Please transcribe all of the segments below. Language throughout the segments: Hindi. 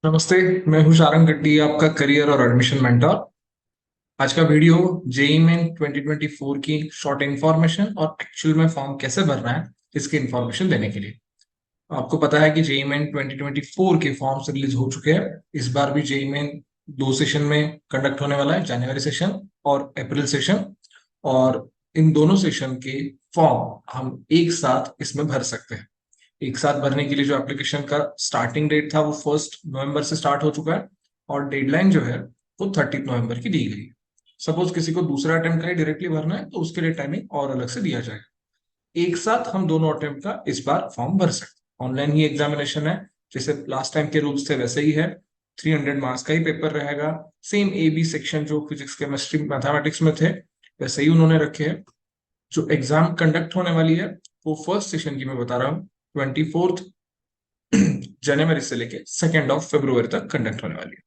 नमस्ते। मैं हूं शारंग गड्डी, आपका करियर और एडमिशन मेंटर। आज का वीडियो जेई मेन 2024 की शॉर्ट इन्फॉर्मेशन और एक्चुअल में फॉर्म कैसे भरना है इसकी इन्फॉर्मेशन देने के लिए। आपको पता है कि जेई मेन 2024 के फॉर्म्स रिलीज हो चुके हैं। इस बार भी जेई मेन दो सेशन में कंडक्ट होने वाला है, जनवरी सेशन और अप्रैल सेशन। और इन दोनों सेशन के फॉर्म हम एक साथ इसमें भर सकते हैं। एक साथ भरने के लिए जो एप्लीकेशन का स्टार्टिंग डेट था वो 1 नवंबर से स्टार्ट हो चुका है, और डेडलाइन जो है वो 30 नवंबर की दी गई है। सपोज किसी को दूसरा अटेम्प्ट का ही डायरेक्टली भरना है तो उसके लिए टाइमिंग और अलग से दिया जाएगा। एक साथ हम दोनों अटेम्प्ट का इस बार फॉर्म भर सकते हैं। ऑनलाइन ही एग्जामिनेशन है, जैसे लास्ट टाइम के रूल्स थे वैसे ही है। 300 मार्क्स का ही पेपर रहेगा। सेम ए बी सेक्शन जो फिजिक्स केमिस्ट्री मैथमेटिक्स में थे वैसे ही उन्होंने रखे हैं। जो एग्जाम कंडक्ट होने वाली है वो फर्स्ट सेशन की मैं बता रहा हूँ, 24 जनवरी से लेके 2 फरवरी तक कंडक्ट होने वाली है।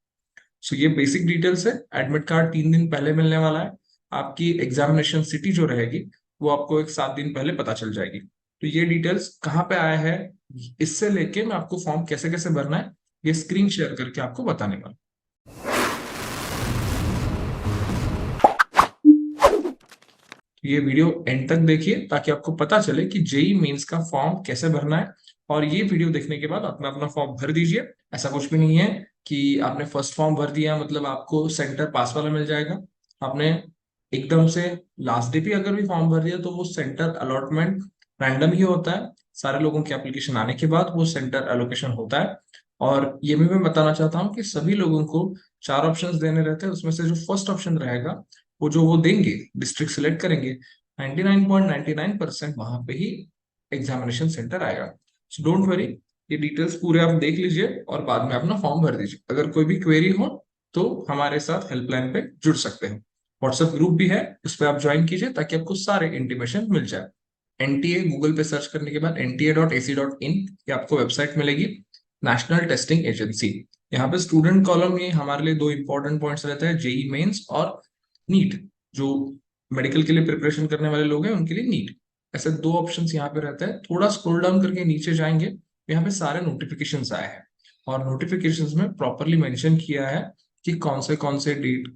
सो ये बेसिक डिटेल्स है। एडमिट कार्ड 3 दिन पहले मिलने वाला है। आपकी एग्जामिनेशन सिटी जो रहेगी वो आपको एक 7 दिन पहले पता चल जाएगी। तो ये डिटेल्स कहाँ पे आया है, इससे लेके मैं आपको फॉर्म कैसे कैसे भरना है ये स्क्रीन शेयर करके आपको बताने वाला हूं। ये वीडियो एंड तक देखिए ताकि आपको पता चले कि जेई मेंस का फॉर्म कैसे भरना है। और ये वीडियो देखने के बाद अपना अपना फॉर्म भर दीजिए। ऐसा कुछ भी नहीं है कि आपने फर्स्ट फॉर्म भर दिया मतलब आपको सेंटर पास वाला मिल जाएगा। आपने एकदम से लास्ट डे भी अगर भी फॉर्म भर दिया तो वो सेंटर अलॉटमेंट रैंडम ही होता है। सारे लोगों की एप्लीकेशन आने के बाद वो सेंटर एलोकेशन होता है। और ये भी मैं बताना चाहता हूँ कि सभी लोगों को 4 ऑप्शंस देने रहते हैं। उसमें से जो फर्स्ट ऑप्शन रहेगा वो जो वो देंगे, डिस्ट्रिक्ट सिलेक्ट करेंगे, 99.99% वहां पे ही एग्जामिनेशन सेंटर आएगा। सो डोंट वरी, ये डिटेल्स पूरे आप देख लीजिए और बाद में अपना फॉर्म भर दीजिए। अगर कोई भी क्वेरी हो तो हमारे साथ हेल्पलाइन पे जुड़ सकते हैं। व्हाट्सएप ग्रुप भी है, उस पर आप ज्वाइन कीजिए ताकि आपको सारे इंटीमेशन मिल जाए। एनटीए गूगल पे सर्च करने के बाद nta.ac.in ये आपको वेबसाइट मिलेगी। National testing agency. यहाँ पे स्टूडेंट कॉलम में हमारे लिए दो इंपॉर्टेंट पॉइंट्स रहते हैं, जेई मेंस और नीट। जो मेडिकल के लिए प्रिपरेशन करने वाले लोग हैं उनके लिए नीट। ऐसे दो ऑप्शंस यहाँ पे रहते हैं। थोड़ा स्क्रॉल डाउन करके नीचे जाएंगे, यहाँ पे सारे नोटिफिकेशंस आए हैं। और नोटिफिकेशंस में प्रॉपरली मेंशन किया है कि कौन से डेट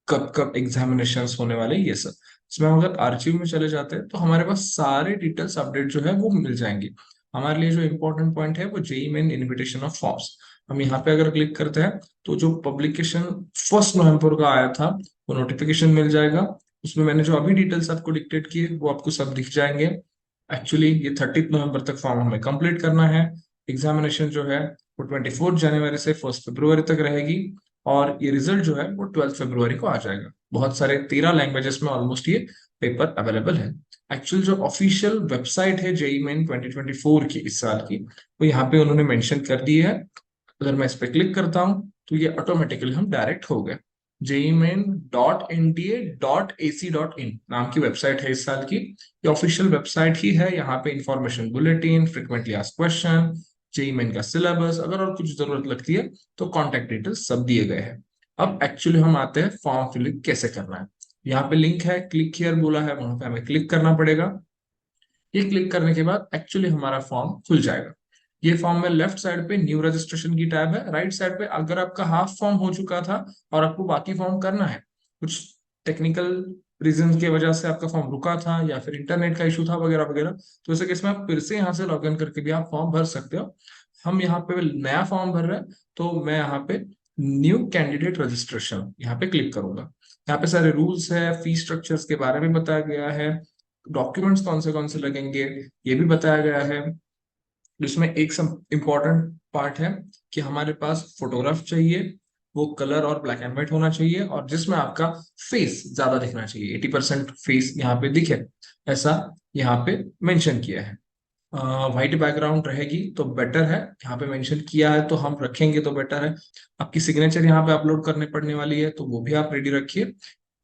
कब कब एग्जामिनेशंस होने वाले ये सब। इसमें हम अगर आर्चिव में चले जाते हैं तो हमारे पास सारे डिटेल्स अपडेट जो है वो मिल जाएंगे। हमारे लिए जो इम्पोर्टेंट पॉइंट है वो JEE Main invitation of forms. हम यहाँ पे अगर क्लिक करते हैं तो जो पब्लिकेशन 1 नवंबर का आया था वो नोटिफिकेशन मिल जाएगा। उसमें मैंने जो अभी डिटेल्स आपको डिक्टेट किए वो आपको सब दिख जाएंगे। एक्चुअली ये 30 नवंबर तक फॉर्म हमें कंप्लीट करना है। एग्जामिनेशन जो है वो 24 जनवरी से 1 फरवरी तक रहेगी। और ये रिजल्ट जो है वो 12 फरवरी को आ जाएगा। बहुत सारे 13 लैंग्वेजेस में ऑलमोस्ट ये पेपर अवेलेबल है। एक्चुअल जो ऑफिशियल वेबसाइट है जेई मेन 2024 की इस साल की वो यहाँ पे उन्होंने मेंशन कर दी है। अगर मैं इस पे क्लिक करता हूँ तो ये ऑटोमेटिकली हम डायरेक्ट हो गए। JEEmain.NTA.AC.in नाम की वेबसाइट है इस साल की। ये ऑफिशियल वेबसाइट ही है। यहाँ पे information bulletin, frequently asked question, JEE Main का सिलेबस, अगर और कुछ जरूरत लगती है तो कॉन्टेक्ट डिटेल्स सब दिए गए हैं। अब एक्चुअली हम आते हैं फॉर्म फिलिंग कैसे करना है। यहाँ पे लिंक है, क्लिक हियर बोला है, वहां पे हमें क्लिक करना पड़ेगा। ये क्लिक करने के बाद एक्चुअली हमारा फॉर्म खुल जाएगा। ये फॉर्म में लेफ्ट साइड पे न्यू रजिस्ट्रेशन की टैब है। राइट साइड पे अगर आपका हाफ फॉर्म हो चुका था और आपको बाकी फॉर्म करना है, कुछ टेक्निकल रीजन की वजह से आपका फॉर्म रुका था या फिर इंटरनेट का इशू था वगैरह वगैरह, तो इस केस में आप फिर से यहाँ से लॉग इन करके भी आप फॉर्म भर सकते हो। हम यहाँ पे नया फॉर्म भर रहे हैं तो मैं यहाँ पे न्यू कैंडिडेट रजिस्ट्रेशन यहाँ पे क्लिक करूंगा। यहाँ पे सारे रूल्स है, फी स्ट्रक्चर्स के बारे में बताया गया है, डॉक्यूमेंट्स कौन से लगेंगे ये भी बताया गया है। जिसमें एक इम्पोर्टेंट पार्ट है कि हमारे पास फोटोग्राफ चाहिए, वो कलर और ब्लैक एंड व्हाइट होना चाहिए, और जिसमें आपका फेस ज्यादा दिखना चाहिए, 80% फेस यहाँ पे दिखे, ऐसा यहाँ पे मेंशन किया है। व्हाइट बैकग्राउंड रहेगी तो बेटर है, यहाँ पे मेंशन किया है तो हम रखेंगे तो बेटर है। आपकी सिग्नेचर यहाँ पे अपलोड करने पड़ने वाली है तो वो भी आप रेडी रखिए।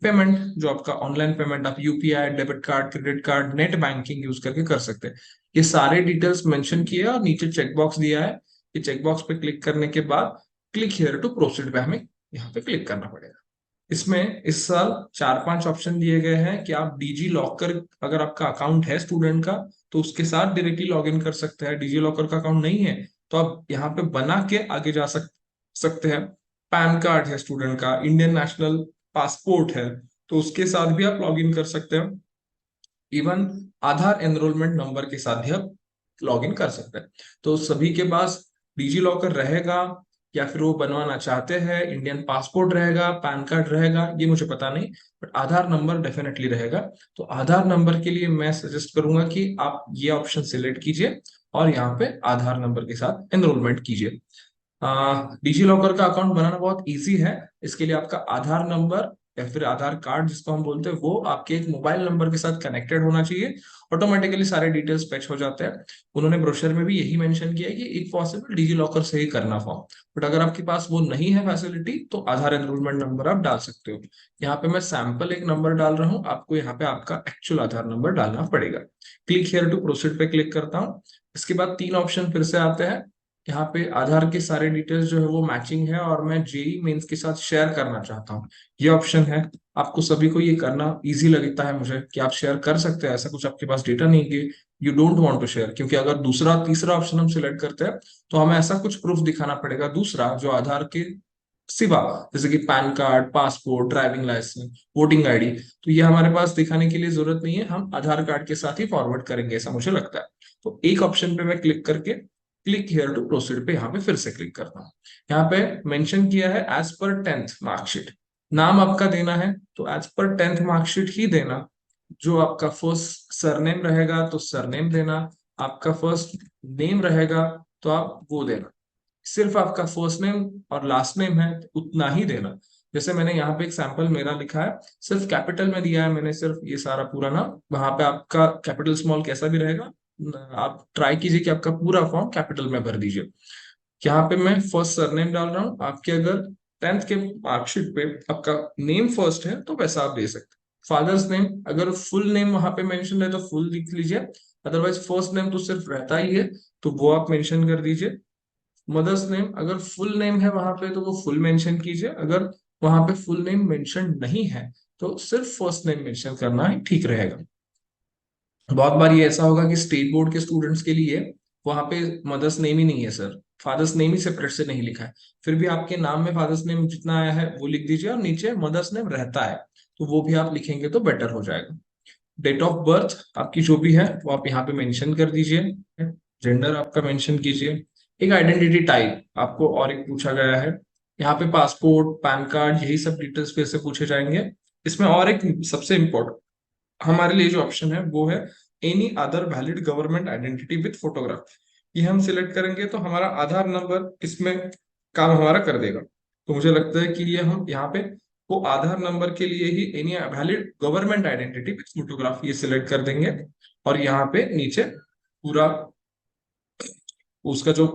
पेमेंट जो आपका ऑनलाइन पेमेंट आप UPI, debit card, credit card, net banking use करके कर सकते हैं। ये सारे डिटेल्स मेंशन किए हैं और नीचे चेक बॉक्स दिया है। ये चेक बॉक्स पे क्लिक करने के बाद क्लिक हियर टू प्रोसीड पे हमें यहाँ पे क्लिक करना पड़ेगा। इसमें इस साल 4-5 ऑप्शन दिए गए हैं कि आप डिजी लॉकर, अगर आपका अकाउंट है स्टूडेंट का तो उसके साथ डायरेक्टली लॉग इन कर सकते हैं। डिजी लॉकर का अकाउंट नहीं है तो आप यहाँ पे बना के आगे जा सकते सकते हैं। पैन कार्ड है स्टूडेंट का, इंडियन नेशनल पासपोर्ट है, तो उसके साथ भी आप लॉग इन कर सकते हैं। इवन आधार एनरोलमेंट नंबर के साथ भी आप लॉग इन कर सकते हैं। तो सभी के पास डिजी लॉकर रहेगा या फिर वो बनवाना चाहते हैं, इंडियन पासपोर्ट रहेगा, पैन कार्ड रहेगा, ये मुझे पता नहीं, बट आधार नंबर डेफिनेटली रहेगा। तो आधार नंबर के लिए मैं सजेस्ट करूंगा कि आप ये ऑप्शन सिलेक्ट कीजिए और यहाँ पे आधार नंबर के साथ एनरोलमेंट कीजिए। डिजी लॉकर का अकाउंट बनाना बहुत इजी है। इसके लिए आपका आधार नंबर या फिर आधार कार्ड जिसको हम बोलते हैं, वो आपके एक मोबाइल नंबर के साथ कनेक्टेड होना चाहिए। ऑटोमेटिकली सारे डिटेल्स फेच हो जाते हैं। उन्होंने ब्रोशर में भी यही मेंशन किया है कि इफ पॉसिबल डिजी लॉकर से ही करना फॉर्म, बट अगर आपके पास वो नहीं है फैसिलिटी तो आधार एनरोलमेंट नंबर आप डाल सकते हो। यहाँ पे मैं सैंपल एक नंबर डाल रहा हूँ, आपको यहाँ पे आपका एक्चुअल आधार नंबर डालना पड़ेगा। क्लिक हियर टू प्रोसीड पे क्लिक करता हूँ। इसके बाद तीन ऑप्शन फिर से आते हैं। यहाँ पे आधार के सारे डिटेल्स जो है वो मैचिंग है और मैं जेई मेंस के साथ शेयर करना चाहता हूँ, ये ऑप्शन है। आपको सभी को ये करना इजी लगता है मुझे कि आप शेयर कर सकते हैं, ऐसा कुछ आपके पास डेटा नहीं कि you don't want to share, क्योंकि अगर दूसरा तीसरा ऑप्शन हम सिलेक्ट करते हैं तो हमें ऐसा कुछ प्रूफ दिखाना पड़ेगा दूसरा जो आधार के सिवा, जैसे कि PAN card, passport, driving licence, voting ID, तो ये हमारे पास दिखाने के लिए जरूरत नहीं है, हम आधार कार्ड के साथ ही फॉरवर्ड करेंगे ऐसा मुझे लगता है। तो एक ऑप्शन पे मैं क्लिक करके क्लिक हियर टू प्रोसीड पे यहाँ पे फिर से क्लिक करता हूँ। यहाँ पे मेंशन किया है एज पर 10th मार्कशीट, नाम आपका देना है तो एज पर 10th मार्कशीट ही देना। जो आपका फर्स्ट सरनेम रहेगा तो सरनेम देना, आपका फर्स्ट नेम रहेगा तो आप वो देना। सिर्फ आपका फर्स्ट नेम और लास्ट नेम है तो उतना ही देना। जैसे मैंने यहाँ पे एक सैंपल मेरा लिखा है, सिर्फ कैपिटल में दिया है मैंने, सिर्फ ये सारा पूरा नाम, वहां पे आपका कैपिटल स्मॉल कैसा भी रहेगा, आप ट्राई कीजिए कि आपका पूरा फॉर्म कैपिटल में भर दीजिए। यहाँ पे मैं फर्स्ट सरनेम डाल रहा हूँ। आपके अगर 10th के मार्कशीट पे आपका नेम फर्स्ट है तो वैसा आप दे सकते हैं। फादर्स नेम अगर फुल नेम वहां पे मेंशन है तो फुल लिख लीजिए, अदरवाइज फर्स्ट नेम तो सिर्फ रहता ही है तो वो आप मेंशन कर दीजिए। मदर्स नेम अगर फुल नेम है वहां पे तो वो फुल मेंशन कीजिए, अगर वहां पे फुल नेम मेंशन नहीं है तो सिर्फ फर्स्ट नेम मेंशन करना ही ठीक रहेगा। बहुत बार ये ऐसा होगा कि स्टेट बोर्ड के स्टूडेंट्स के लिए वहां पे मदर्स नेम ही नहीं है सर, फादर्स नेम ही सेपरेट से नहीं लिखा है, फिर भी आपके नाम में फादर्स नेम जितना आया है वो लिख दीजिए और नीचे मदर्स नेम रहता है तो वो भी आप लिखेंगे तो बेटर हो जाएगा। डेट ऑफ बर्थ आपकी जो भी है वो आप यहाँ पे मेंशन कर दीजिए, जेंडर आपका मेंशन कीजिए। एक आइडेंटिटी टाइप आपको और एक पूछा गया है, यहाँ पे पासपोर्ट, पैन कार्ड, यही सब डिटेल्स फिर से पूछे जाएंगे। इसमें और एक सबसे इम्पोर्टेंट हमारे लिए जो ऑप्शन है वो है any other valid government identity with photograph. ये हम सिलेक्ट करेंगे तो हमारा आधार नंबर इसमें काम हमारा कर देगा। तो मुझे लगता है कि ये हम यहाँ पे वो आधार नंबर के लिए ही any valid government identity with photograph ये सिलेक्ट कर देंगे और यहाँ पे नीचे पूरा उसका जो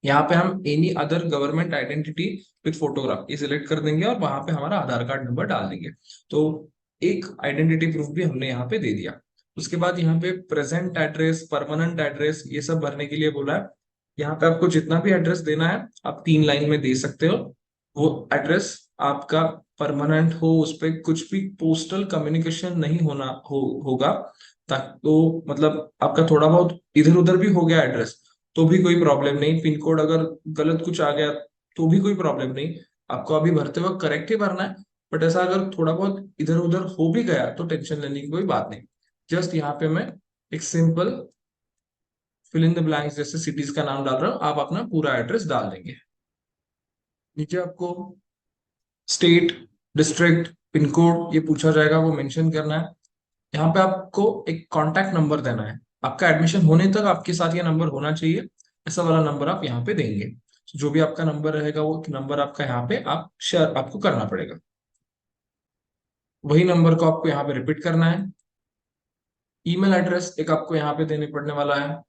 यहाँ पे हम any other government identity with photograph ये सिलेक्ट कर देंगे और वहां पे हमारा आधार कार्ड नंबर डाल देंगे। तो एक आइडेंटिटी प्रूफ भी हमने यहाँ पे दे दिया। उसके बाद यहाँ पे प्रेजेंट एड्रेस, परमानेंट एड्रेस, ये सब भरने के लिए बोला है। यहाँ पे आपको जितना भी एड्रेस देना है आप 3 लाइन में दे सकते हो। वो एड्रेस आपका परमानेंट हो, उस पर कुछ भी पोस्टल कम्युनिकेशन नहीं होगा, ताकि तो मतलब आपका थोड़ा बहुत इधर उधर भी हो गया एड्रेस तो भी कोई प्रॉब्लम नहीं, पिन कोड अगर गलत कुछ आ गया तो भी कोई प्रॉब्लम नहीं, आपको अभी भरते वक्त करेक्ट ही भरना है। बट ऐसा अगर थोड़ा बहुत इधर उधर हो भी गया तो टेंशन लेने की कोई बात नहीं। जस्ट यहाँ पे मैं एक simple fill in the blanks जैसे सिटीज का नाम डाल रहा हूँ, आप अपना पूरा एड्रेस डाल देंगे। नीचे आपको स्टेट, डिस्ट्रिक्ट, पिन कोड ये पूछा जाएगा, वो मेंशन करना है। यहाँ पे आपको एक कॉन्टैक्ट नंबर देना है, आपका एडमिशन होने तक आपके साथ ये नंबर होना चाहिए, ऐसा वाला नंबर आप यहाँ पे देंगे। तो जो भी आपका नंबर रहेगा वो नंबर आपका यहाँ पे आप शेयर आपको करना पड़ेगा। वही नंबर को आपको यहाँ पे रिपीट करना है। ईमेल एड्रेस एक आपको यहाँ पे देने पड़ने वाला है।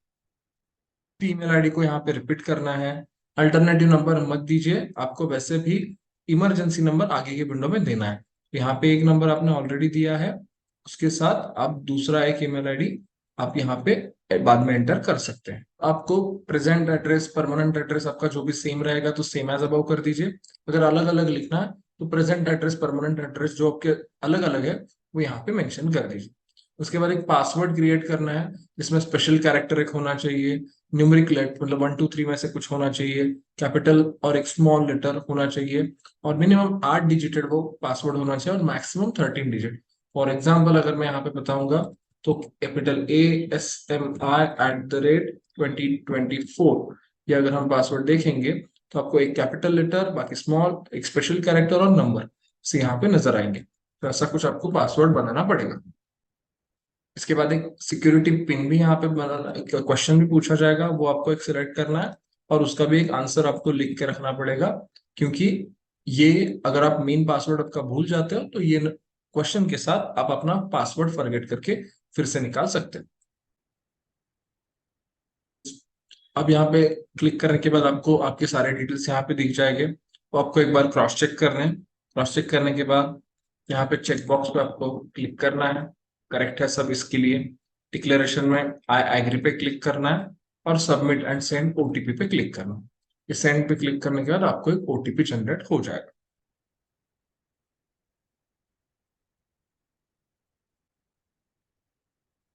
ईमेल आईडी को यहाँ पे रिपीट करना है। अल्टरनेटिव नंबर मत दीजिए, आपको वैसे भी इमरजेंसी नंबर आगे के विंडो में देना है। यहाँ पे एक नंबर आपने ऑलरेडी दिया है, उसके साथ आप दूसरा एक ईमेल आईडी आप यहाँ पे बाद में एंटर कर सकते हैं। आपको प्रेजेंट एड्रेस, परमानेंट एड्रेस आपका जो भी सेम रहेगा तो सेम एज अबव कर दीजिए। अगर अलग अलग लिखना है तो प्रेजेंट एड्रेस, परमानेंट एड्रेस जो आपके अलग अलग है वो यहाँ पे मेंशन कर दीजिए। उसके बाद एक पासवर्ड क्रिएट करना है जिसमें स्पेशल कैरेक्टर एक होना चाहिए, न्यूमेरिक लेटर मतलब 1 2 3 में से कुछ होना चाहिए, कैपिटल और एक स्मॉल लेटर होना चाहिए, और मिनिमम 8 डिजिटेड वो पासवर्ड होना चाहिए और मैक्सिमम 13 डिजिट। फॉर एग्जाम्पल अगर मैं यहाँ पे बताऊंगा तो कैपिटल ASMI@2024, ये अगर हम पासवर्ड देखेंगे तो आपको एक कैपिटल लेटर, बाकी स्मॉल, एक स्पेशल कैरेक्टर और नंबर से यहाँ पे नजर आएंगे। तो ऐसा कुछ आपको पासवर्ड बनाना पड़ेगा। इसके बाद एक सिक्योरिटी पिन भी यहाँ पे बनाना, एक क्वेश्चन भी पूछा जाएगा, वो आपको एक सिलेक्ट करना है और उसका भी एक आंसर आपको लिख के रखना पड़ेगा, क्योंकि ये अगर आप मेन पासवर्ड आपका भूल जाते हो तो ये क्वेश्चन के साथ आप अपना पासवर्ड फॉरगेट करके फिर से निकाल सकते हैं। अब यहाँ पे क्लिक करने के बाद आपको आपके सारे डिटेल्स यहाँ पे दिख जाएंगे, तो आपको एक बार क्रॉस चेक करना है। क्रॉस चेक करने के बाद यहाँ पे चेक बॉक्स पे आपको क्लिक करना है, करेक्ट है सब इसके लिए। डिक्लेरेशन में आई एग्री पे क्लिक करना है और सबमिट एंड सेंड ओटीपी पे क्लिक करना है। ये सेंड पे क्लिक करने के बाद आपको एक ओटीपी जनरेट हो जाएगा।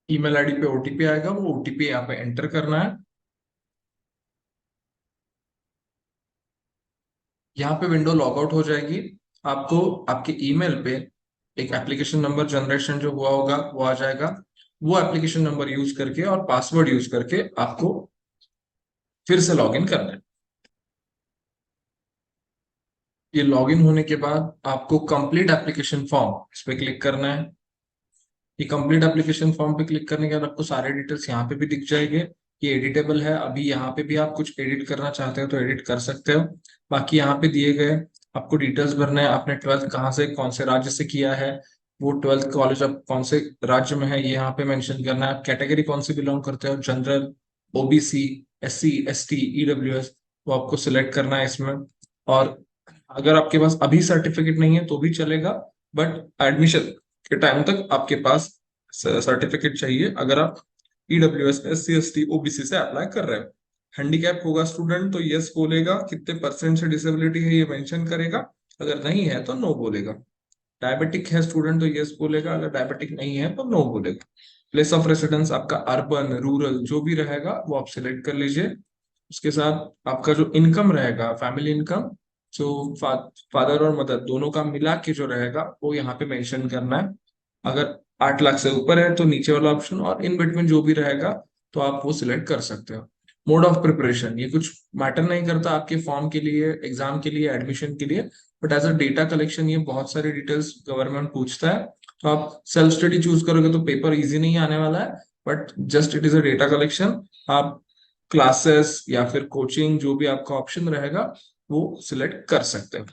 ईमेल आईडी पे ओटीपी आएगा, वो ओटीपी यहाँ पे एंटर करना है। यहाँ पे विंडो लॉग आउट हो जाएगी। आपको आपके ईमेल पे एक एप्लीकेशन नंबर जनरेशन जो हुआ होगा वो आ जाएगा। वो एप्लीकेशन नंबर यूज करके और पासवर्ड यूज करके आपको फिर से लॉगिन करना है। ये लॉगिन होने के बाद आपको कंप्लीट एप्लीकेशन फॉर्म इस पे क्लिक करना है। ये कंप्लीट एप्लीकेशन फॉर्म पे क्लिक करने के बाद आपको सारे डिटेल्स यहाँ पे भी दिख जाएंगे। ये एडिटेबल है, अभी यहाँ पे भी आप कुछ एडिट करना चाहते हो तो एडिट कर सकते हो। बाकी यहाँ पे दिए गए आपको डिटेल्स भरना है, आपने 12th कहाँ से कौन से राज्य से किया है, वो 12th कॉलेज आप कौन से राज्य में है ये यहाँ पे मेंशन करना है। कैटेगरी कौन से बिलोंग करते हो, general, OBC, SC, ST, EWS, वो आपको सिलेक्ट करना है इसमें। और अगर आपके पास अभी सर्टिफिकेट नहीं है तो भी चलेगा, बट एडमिशन के टाइम तक आपके पास सर्टिफिकेट चाहिए अगर आप ईडब्ल्यूएस, एससी, एसटी, ओबीसी से अप्लाई कर रहे हो। हैंडीकैप होगा स्टूडेंट तो यस बोलेगा, कितने परसेंट से डिसेबिलिटी है ये मेंशन करेगा, अगर नहीं है तो नो बोलेगा। डायबिटिक है स्टूडेंट तो यस बोलेगा, अगर डायबिटिक नहीं है तो नो बोलेगा। प्लेस ऑफ रेसिडेंस आपका अर्बन, रूरल जो भी रहेगा वो आप सिलेक्ट कर लीजिए। उसके साथ आपका जो इनकम रहेगा, फैमिली इनकम, जो फादर और मदर दोनों का मिला के जो रहेगा वो यहाँ पे मेंशन करना है। अगर 8 लाख से ऊपर है तो नीचे वाला ऑप्शन, और इन बिटवीन जो भी रहेगा तो आप वो सिलेक्ट कर सकते हो। मोड ऑफ प्रिपरेशन ये कुछ मैटर नहीं करता आपके फॉर्म के लिए, एग्जाम के लिए, एडमिशन के लिए, but as a data collection ये बहुत सारी डिटेल्स गवर्नमेंट पूछता है। तो आप सेल्फ स्टडी चूज करोगे तो पेपर इजी नहीं आने वाला है, but just it is a data collection. आप क्लासेस या फिर कोचिंग जो भी आपका ऑप्शन रहेगा वो सिलेक्ट कर सकते हैं।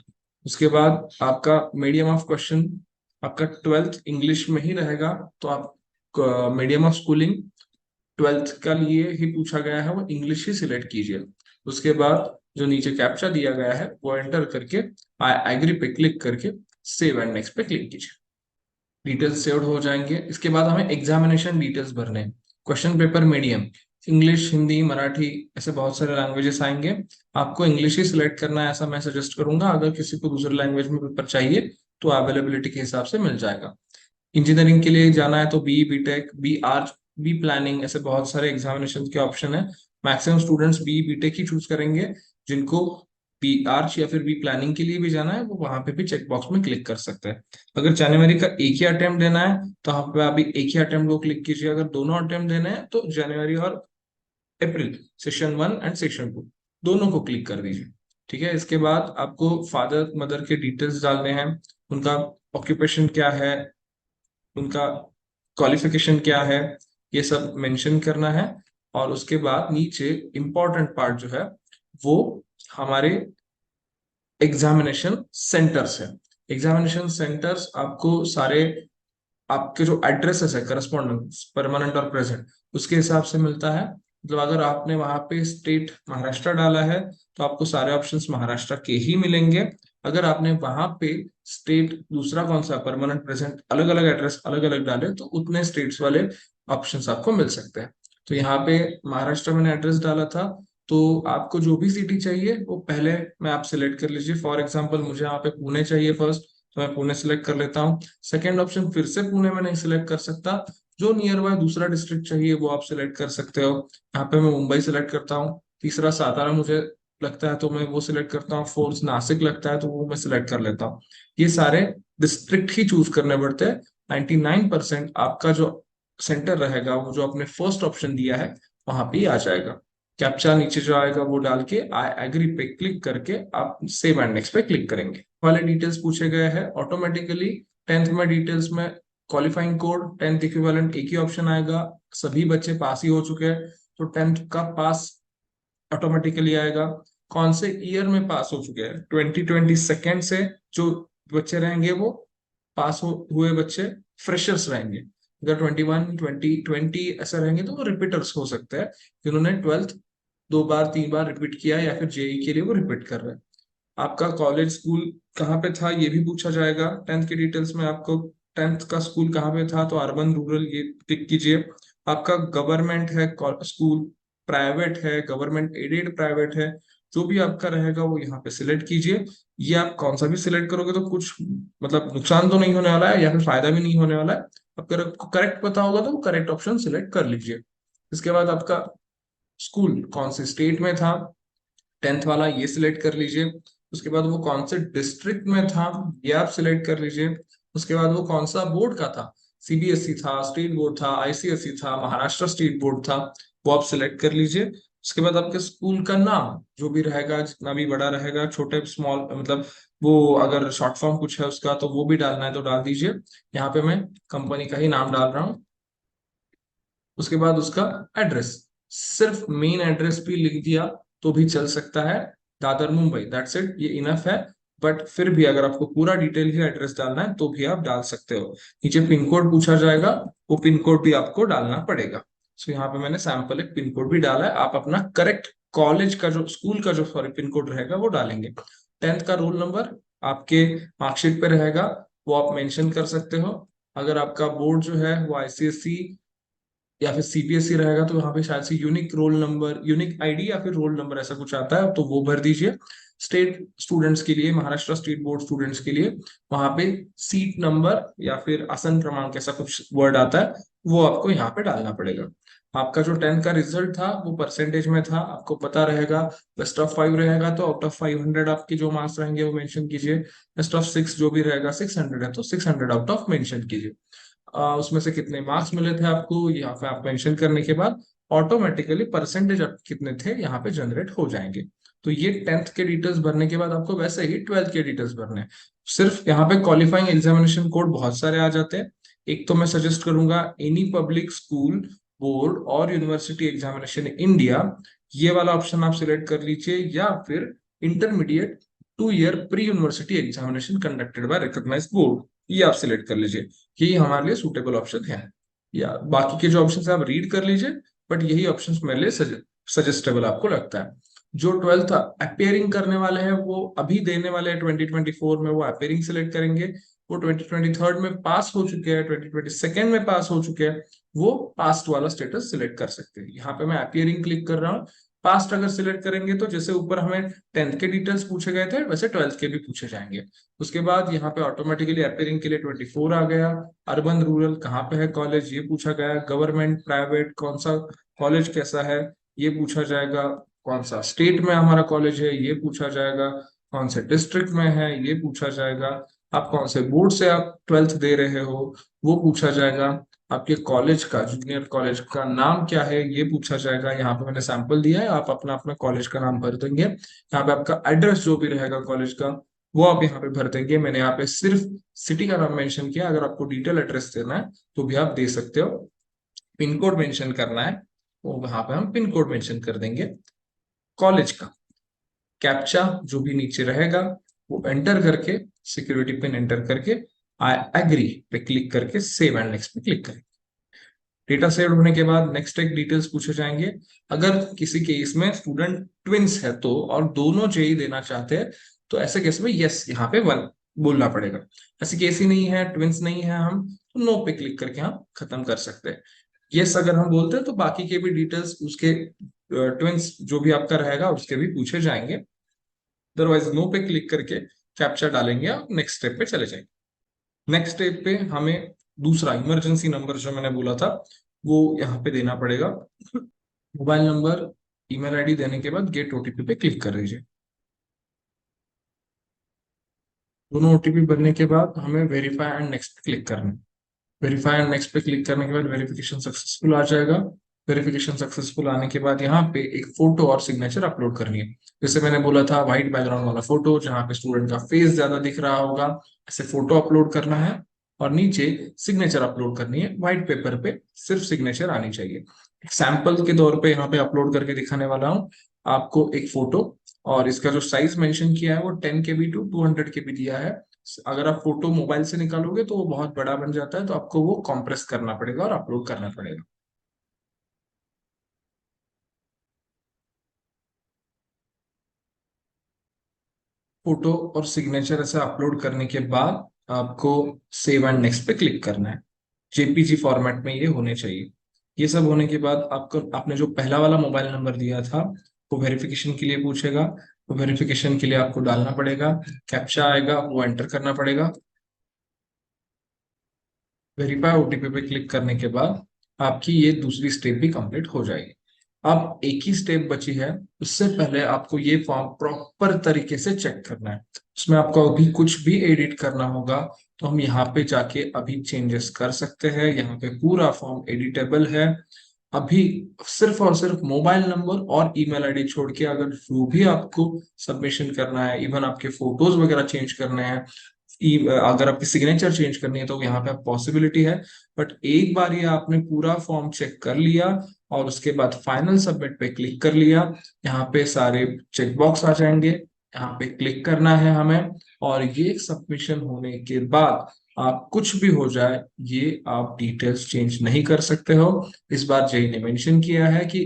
उसके बाद आपका मीडियम ऑफ क्वेश्चन, आपका 12th इंग्लिश में ही रहेगा, तो आप मीडियम ऑफ स्कूलिंग 12th का लिए ही पूछा गया है वो इंग्लिश ही सिलेक्ट कीजिए। उसके बाद जो नीचे कैप्चा दिया गया है वो एंटर करके आई एग्री पे क्लिक करके सेव एंड नेक्स्ट पे क्लिक कीजिए। डिटेल्स सेव्ड हो जाएंगे। इसके बाद हमें एग्जामिनेशन डिटेल्स भरने हैं। Question paper medium, English, Hindi, Marathi, ऐसे बहुत सारे लैंग्वेजेस आएंगे। आपको इंग्लिश ही सिलेक्ट करना है ऐसा मैं सजेस्ट करूंगा, अगर किसी को दूसरे लैंग्वेज में पेपर चाहिए तो अवेलेबिलिटी के हिसाब से मिल जाएगा। इंजीनियरिंग के लिए जाना है तो B, B tech, B arch, B planning, ऐसे बहुत सारे एग्जामिनेशन के ऑप्शन है। Maximum students B, B tech ही चूज करेंगे। जिनको बी आर्च या फिर बी प्लानिंग के लिए भी जाना है वो वहां पे भी चेक बॉक्स में क्लिक कर सकते हैं। अगर जनवरी का एक ही अटेम्प्ट देना है तो यहाँ पे अभी एक ही अटेम्प्ट को क्लिक कीजिए, अगर दोनों अटेम्प्ट देने हैं तो जनवरी और अप्रैल, सेशन 1 एंड सेशन 2 दोनों को क्लिक कर दीजिए। ठीक है, इसके बाद आपको फादर मदर के डिटेल्स डालने हैं, उनका ऑक्यूपेशन क्या है, उनका क्वालिफिकेशन क्या है, ये सब मेंशन करना है। और उसके बाद नीचे इंपॉर्टेंट पार्ट जो है वो हमारे एग्जामिनेशन सेंटर्स है। एग्जामिनेशन सेंटर्स आपको सारे आपके जो एड्रेसेस है करस्पॉन्डेंस, परमानेंट और प्रेजेंट, उसके हिसाब से मिलता है। मतलब अगर आपने वहां पे स्टेट महाराष्ट्र डाला है तो आपको सारे ऑप्शंस महाराष्ट्र के ही मिलेंगे। अगर आपने वहां पे स्टेट दूसरा कौन सा परमानेंट प्रेजेंट अलग अलग एड्रेस अलग अलग डाले तो उतने स्टेट्स वाले ऑप्शंस आपको मिल सकते हैं। तो यहाँ पे महाराष्ट्र मैंने एड्रेस डाला था, तो आपको जो भी सिटी चाहिए वो पहले में आप सिलेक्ट कर लीजिए। फॉर एग्जाम्पल मुझे यहाँ पे पुणे चाहिए फर्स्ट, तो मैं पुणे सिलेक्ट कर लेता हूँ। सेकेंड ऑप्शन फिर से पुणे में नहीं सिलेक्ट कर सकता, जो नियर बाय दूसरा डिस्ट्रिक्ट चाहिए वो आप सिलेक्ट कर सकते हो। यहाँ पे मैं मुंबई सिलेक्ट करता हूँ, तीसरा सातारा मुझे लगता है तो मैं वो सिलेक्ट करता हूँ, फोर्थ नासिक लगता है तो वो मैं सिलेक्ट कर लेता हूँ। ये सारे डिस्ट्रिक्ट ही चूज करने पड़ते हैं। 99% आपका जो सेंटर रहेगा वो जो आपने फर्स्ट ऑप्शन दिया है वहां पे ही आ जाएगा। कैप्चा नीचे जो आएगा वो डाल के आई एग्री पे क्लिक करके आप सेव एंड नेक्स्ट पे क्लिक करेंगे। वाले डिटेल्स पूछे गए हैं ऑटोमेटिकली। 10th में डिटेल्स में क्वालिफाइंग कोड 10th इक्विवेलेंट एक ही ऑप्शन आएगा, सभी बच्चे पास ही हो चुके हैं तो 10th का पास ऑटोमेटिकली आएगा। कौन से ईयर में पास हो चुके हैं, 2022 से जो बच्चे रहेंगे वो पास हुए बच्चे फ्रेशर्स रहेंगे। अगर 21 2020 ऐसा रहेंगे तो वो रिपीटर्स हो सकते हैं, जिन्होंने 12th 2 बार 3 बार रिपीट किया या फिर जेई के लिए वो रिपीट कर रहे हैं। आपका कॉलेज स्कूल कहाँ पे था ये भी पूछा जाएगा 10th के डिटेल्स में। आपको 10th का स्कूल कहाँ पे था तो अर्बन रूरल ये टिक कीजिए। आपका गवर्नमेंट है स्कूल, प्राइवेट है, गवर्नमेंट एडेड प्राइवेट है, जो भी आपका रहेगा वो यहाँ पे सिलेक्ट कीजिए। ये आप कौन सा भी सिलेक्ट करोगे तो कुछ मतलब नुकसान तो नहीं होने वाला है या फिर फायदा भी नहीं होने वाला है। अगर आपको करेक्ट पता होगा तो वो करेक्ट ऑप्शन सिलेक्ट कर लीजिए। इसके बाद आपका स्कूल कौन से स्टेट में था 10th वाला ये सिलेक्ट कर लीजिए। उसके बाद वो कौन से डिस्ट्रिक्ट में था ये आप सिलेक्ट कर लीजिए। उसके बाद वो कौन सा बोर्ड का था, सीबीएसई था, स्टेट बोर्ड था, आईसीएसई था, महाराष्ट्र स्टेट बोर्ड था, वो आप सिलेक्ट कर लीजिए। उसके बाद आपके स्कूल का नाम जो भी रहेगा, जितना भी बड़ा रहेगा, छोटे स्मॉल मतलब वो अगर शॉर्ट फॉर्म कुछ है उसका तो वो भी डालना है तो डाल दीजिए। यहाँ पे मैं कंपनी का ही नाम डाल रहा हूँ। उसके बाद उसका एड्रेस, सिर्फ मेन एड्रेस भी लिख दिया तो भी चल सकता है, दादर मुंबई, दैट्स इट, ये इनफ है। बट फिर भी अगर आपको पूरा डिटेल ही एड्रेस डालना है तो भी आप डाल सकते हो। नीचे पिन कोड पूछा जाएगा, वो पिन कोड भी आपको डालना पड़ेगा। सो यहाँ पे मैंने सैंपल एक पिन कोड भी डाला है, आप अपना करेक्ट कॉलेज का जो स्कूल का जो सॉरी पिन कोड रहेगा वो डालेंगे। 10th का रोल नंबर आपके मार्कशीट पे रहेगा, वो आप मेंशन कर सकते हो। अगर आपका बोर्ड जो है वो आईसीएसई या फिर सीबीएसई रहेगा तो यहाँ पे शायद से unique roll number, unique ID या फिर रोल नंबर ऐसा कुछ आता है तो वो भर दीजिए। स्टेट स्टूडेंट्स के लिए, महाराष्ट्र स्टेट बोर्ड स्टूडेंट्स के लिए वहां पे सीट नंबर या फिर आसन क्रमांक ऐसा कुछ वर्ड आता है, वो आपको यहाँ पे डालना पड़ेगा। आपका जो 10th का रिजल्ट था वो परसेंटेज में था, आपको पता रहेगा। बेस्ट ऑफ 5 रहेगा तो आउट ऑफ 500 आपके जो मार्क्स रहेंगे वो मेंशन कीजिए। बेस्ट ऑफ 6 जो भी रहेगा, 600 है तो 600 आउट ऑफ मेंशन कीजिए। उसमें से कितने मार्क्स मिले थे आपको यहाँ पे आप मेंशन करने के बाद ऑटोमेटिकली परसेंटेज आप कितने थे यहाँ पे जनरेट हो जाएंगे। तो ये 10th के डिटेल्स भरने के बाद आपको वैसे ही 12th के डिटेल्स भरने हैं। सिर्फ यहाँ पे क्वालिफाइंग एग्जामिनेशन कोड बहुत सारे आ जाते हैं। एक तो मैं सजेस्ट करूंगा एनी पब्लिक स्कूल बोर्ड और यूनिवर्सिटी एग्जामिनेशन इंडिया, ये वाला ऑप्शन आप सिलेक्ट कर लीजिए, या फिर intermediate 2 year pre university examination conducted by recognised board, ये आप सिलेक्ट कर लीजिए। यही हमारे लिए सूटेबल ऑप्शन है। या बाकी के जो ऑप्शन है आप रीड कर लीजिए, बट यही ऑप्शन मेरे लिए सजेस्टेबल आपको लगता है। जो 12th अपेयरिंग करने वाले हैं वो अभी देने वाले हैं 2024 में, वो अपेयरिंग सिलेक्ट करेंगे। वो 2023 में पास हो चुके हैं, 2022 में पास हो चुके हैं, वो पास्ट वाला स्टेटस सिलेक्ट कर सकते हैं। यहाँ पे मैं अपियरिंग क्लिक कर रहा हूँ। पास्ट अगर सिलेक्ट करेंगे तो जैसे ऊपर हमें 10th के डिटेल्स पूछे गए थे वैसे 12th के भी पूछे जाएंगे। उसके बाद यहाँ पे ऑटोमेटिकली अपेयरिंग के लिए 24 आ गया। अर्बन रूरल कहाँ पे है कॉलेज ये पूछा गया, गवर्नमेंट प्राइवेट कौन सा कॉलेज कैसा है ये पूछा जाएगा, कौन सा स्टेट में हमारा कॉलेज है ये पूछा जाएगा, कौन से डिस्ट्रिक्ट में है ये पूछा जाएगा, आप कौन से बोर्ड से आप 12th दे रहे हो वो पूछा जाएगा, आपके कॉलेज का जूनियर कॉलेज का नाम क्या है ये पूछा जाएगा। यहाँ पे मैंने सैंपल दिया है, आप अपना अपना कॉलेज का नाम भर देंगे। यहाँ पे आपका एड्रेस जो भी रहेगा कॉलेज का वो आप यहाँ पे भर देंगे। मैंने यहाँ पे सिर्फ सिटी का नाम मेंशन किया, अगर आपको डिटेल एड्रेस देना है तो भी आप दे सकते हो। पिन कोड मेंशन करना है वो वहां पे हम पिन कोड मेंशन कर देंगे कॉलेज का। कैप्चा जो भी नीचे रहेगा वो एंटर करके, सिक्योरिटी पिन एंटर करके आई एग्री पे क्लिक करके सेव एंड नेक्स्ट पे क्लिक करें। डेटा सेव होने के बाद नेक्स्ट एक डिटेल्स पूछे जाएंगे। अगर किसी केस में स्टूडेंट ट्विंस है तो और दोनों जेई देना चाहते हैं तो ऐसे केस में यस यहाँ पे 1 बोलना पड़ेगा। ऐसी केस ही नहीं है, ट्विंस नहीं है हम, तो नो पे क्लिक करके हम खत्म कर सकते हैं। यस अगर हम बोलते हैं तो बाकी के भी डिटेल्स उसके ट्विंस जो भी आपका रहेगा उसके भी पूछे जाएंगे। अदरवाइज नो पे क्लिक करके कैप्चा डालेंगे और नेक्स्ट स्टेप पे चले जाएंगे। नेक्स्ट स्टेप पे हमें दूसरा इमरजेंसी नंबर जो मैंने बोला था वो यहाँ पे देना पड़ेगा। मोबाइल नंबर, ईमेल आईडी देने के बाद गेट ओटीपी पे क्लिक कर दीजिए। दोनों ओटीपी भरने के बाद हमें वेरीफाई एंड नेक्स्ट पे क्लिक करना है। वेरीफाई एंड नेक्स्ट पे क्लिक करने के बाद वेरिफिकेशन सक्सेसफुल आ जाएगा। वेरिफिकेशन सक्सेसफुल आने के बाद यहाँ पे एक फोटो और सिग्नेचर अपलोड करनी है। जैसे मैंने बोला था व्हाइट बैकग्राउंड वाला फोटो जहाँ पे स्टूडेंट का फेस ज्यादा दिख रहा होगा, ऐसे फोटो अपलोड करना है। और नीचे सिग्नेचर अपलोड करनी है, व्हाइट पेपर पे सिर्फ सिग्नेचर आनी चाहिए। सैंपल के तौर पे यहाँ पे अपलोड करके दिखाने वाला हूँ आपको एक फोटो। और इसका जो साइज मेंशन किया है वो 10 KB टू 200 KB दिया है। अगर आप फोटो मोबाइल से निकालोगे तो वो बहुत बड़ा बन जाता है, तो आपको वो कॉम्प्रेस करना पड़ेगा और अपलोड करना पड़ेगा। फोटो और सिग्नेचर ऐसे अपलोड करने के बाद आपको सेव एंड नेक्स्ट पे क्लिक करना है। जेपीजी फॉर्मेट में ये होने चाहिए। ये सब होने के बाद आपको आपने जो पहला वाला मोबाइल नंबर दिया था वो वेरिफिकेशन के लिए पूछेगा। तो वेरिफिकेशन के लिए आपको डालना पड़ेगा, कैप्चा आएगा वो एंटर करना पड़ेगा। वेरीफाई ओटीपी पे क्लिक करने के बाद आपकी ये दूसरी स्टेप भी कंप्लीट हो जाएगी। अब एक ही स्टेप बची है, उससे पहले आपको ये फॉर्म प्रॉपर तरीके से चेक करना है। उसमें आपको अभी कुछ भी एडिट करना होगा तो हम यहाँ पे जाके अभी चेंजेस कर सकते हैं। यहाँ पे पूरा फॉर्म एडिटेबल है। अभी सिर्फ और सिर्फ मोबाइल नंबर और ईमेल आईडी छोड़ के अगर जो भी आपको सबमिशन करना है, इवन आपके फोटोज वगैरह चेंज करने हैं, अगर आपकी सिग्नेचर चेंज करनी है तो यहाँ पे पॉसिबिलिटी है। बट एक बार ये आपने पूरा फॉर्म चेक कर लिया और उसके बाद फाइनल सबमिट पे क्लिक कर लिया, यहाँ पे सारे चेक बॉक्स आ जाएंगे, यहाँ पे क्लिक करना है हमें। और ये सबमिशन होने के बाद आप कुछ भी हो जाए ये आप डिटेल्स चेंज नहीं कर सकते हो। इस बार जेई ने मेंशन किया है कि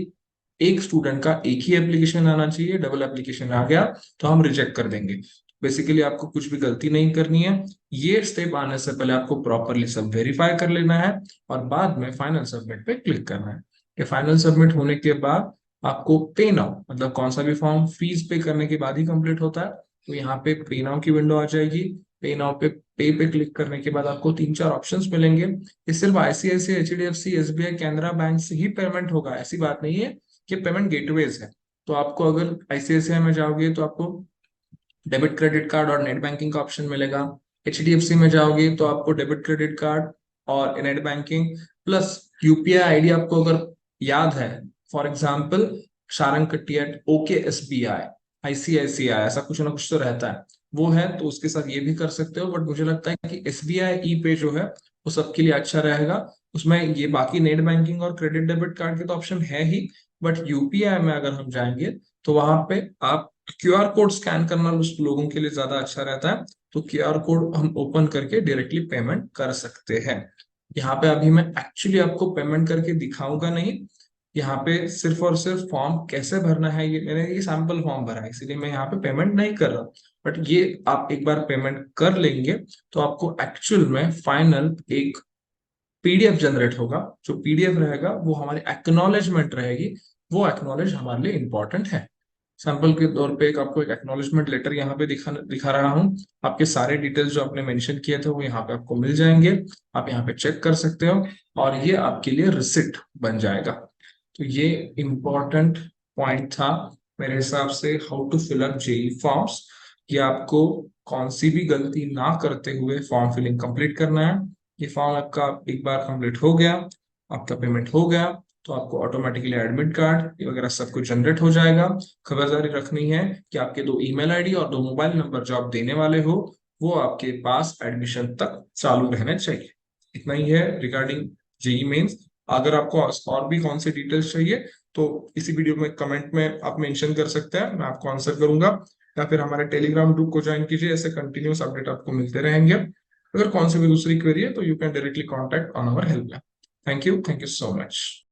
एक स्टूडेंट का एक ही एप्लीकेशन आना चाहिए, डबल एप्लीकेशन आ गया तो हम रिजेक्ट कर देंगे। बेसिकली आपको कुछ भी गलती नहीं करनी है। ये स्टेप आने से पहले आपको प्रॉपरली सब वेरीफाई कर लेना है और बाद में फाइनल सबमिट पे क्लिक करना है। ये फाइनल सबमिट होने के बाद आपको पे नाउ, मतलब कौन सा भी फॉर्म फीस पे करने के बाद ही कंप्लीट होता है, तो यहाँ पे पे नाउ की विंडो आ जाएगी। पे नाउ पे क्लिक करने के बाद आपको तीन चार ऑप्शंस मिलेंगे। ये सिर्फ ICICI, HDFC, SBI, Canara bank से ही पेमेंट होगा, ऐसी बात नहीं है। ये पेमेंट गेटवेज है। तो आपको अगर आईसीआईसीआई में जाओगे तो आपको डेबिट क्रेडिट कार्ड और नेट बैंकिंग का ऑप्शन मिलेगा। एचडीएफसी में जाओगे तो आपको डेबिट क्रेडिट कार्ड और net banking plus UPI ID आपको अगर याद है, फॉर एग्जाम्पल शारंग कटियट, ओके एसबीआई, आईसीआईसीआई, ऐसा कुछ ना कुछ तो रहता है, वो है तो उसके साथ ये भी कर सकते हो। बट मुझे लगता है कि एसबीआई ई पे जो है वो सबके लिए अच्छा रहेगा। उसमें ये बाकी नेट बैंकिंग और क्रेडिट डेबिट कार्ड के तो ऑप्शन है ही, बट यूपीआई में अगर हम जाएंगे तो वहां पे आप क्यूआर कोड स्कैन करना उस लोगों के लिए ज्यादा अच्छा रहता है। तो क्यूआर कोड हम ओपन करके डायरेक्टली पेमेंट कर सकते हैं। यहाँ पे अभी मैं एक्चुअली आपको पेमेंट करके दिखाऊंगा नहीं। यहाँ पे सिर्फ और सिर्फ फॉर्म कैसे भरना है, ये मैंने ये सैंपल फॉर्म भरा है इसीलिए मैं यहाँ पे पेमेंट नहीं कर रहा। बट ये आप एक बार पेमेंट कर लेंगे तो आपको एक्चुअल में फाइनल एक पीडीएफ जनरेट होगा। जो पीडीएफ रहेगा वो हमारी एक्नॉलेजमेंट रहेगी। वो एक्नॉलेज हमारे लिए इंपॉर्टेंट है। सैंपल के तौर पे एक आपको एक एक्नॉलेजमेंट लेटर यहाँ पे दिखा रहा हूँ। आपके सारे डिटेल्स जो आपने मेंशन किए थे वो यहाँ पे आपको मिल जाएंगे। आप यहाँ पे चेक कर सकते हो और ये आपके लिए रिसिप्ट बन जाएगा। तो ये इम्पोर्टेंट पॉइंट था मेरे हिसाब से, how to fill up JEE forms. ये आपको कौन सी भी गलती ना करते हुए फॉर्म फिलिंग कंप्लीट करना है। ये फॉर्म आपका एक बार कंप्लीट हो गया, आपका पेमेंट हो गया, तो आपको ऑटोमेटिकली एडमिट कार्ड ये वगैरह सब कुछ जनरेट हो जाएगा। खबरदारी रखनी है कि आपके दो ईमेल आईडी और दो मोबाइल नंबर जो आप देने वाले हो वो आपके पास एडमिशन तक चालू रहने चाहिए। इतना ही है रिगार्डिंग जेई मेंस। अगर आपको और भी कौन से डिटेल्स चाहिए तो इसी वीडियो में कमेंट में आप मेंशन कर सकते हैं, मैं आपको आंसर करूंगा। या फिर हमारे टेलीग्राम ग्रुप को ज्वाइन कीजिए, ऐसे कंटिन्यूस अपडेट आपको मिलते रहेंगे। अगर कौन सी भी दूसरी क्वेरी है तो you can directly contact on our helpline. Thank you so much.